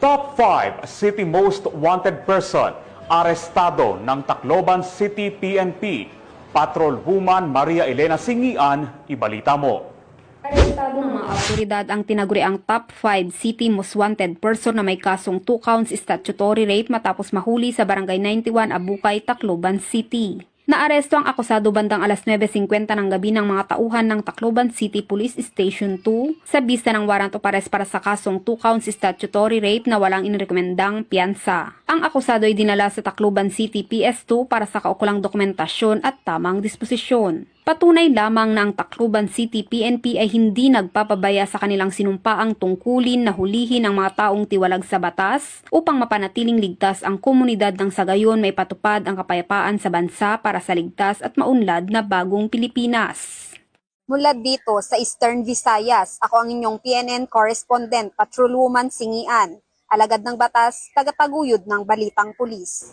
Top 5 City Most Wanted Person, arestado ng Tacloban City PNP. Patrolwoman Maria Elena Singian, ibalita mo. Arestado ng mga awtoridad ang tinaguriang top 5 City Most Wanted Person na may kasong 2 counts statutory rape matapos mahuli sa Barangay 91 Abukay, Tacloban City. Naaresto ang akusado bandang alas 9:50 ng gabi ng mga tauhan ng Tacloban City Police Station 2 sa bisa ng warrant of arrest para sa kasong 2 counts statutory rape na walang inirekomendang piyansa. Ang akusado ay dinala sa Tacloban City PS2 para sa kaukulang dokumentasyon at tamang disposisyon. Patunay lamang na ang Tacloban City PNP ay hindi nagpapabaya sa kanilang sinumpaang tungkulin na hulihin ang mga taong tiwalag sa batas upang mapanatiling ligtas ang komunidad ng sa gayon may patupad ang kapayapaan sa bansa para sa ligtas at maunlad na bagong Pilipinas. Mula dito sa Eastern Visayas, ako ang inyong PNN correspondent, Patrolwoman Singian, alagad ng batas, tagataguyod ng Balitang Pulis.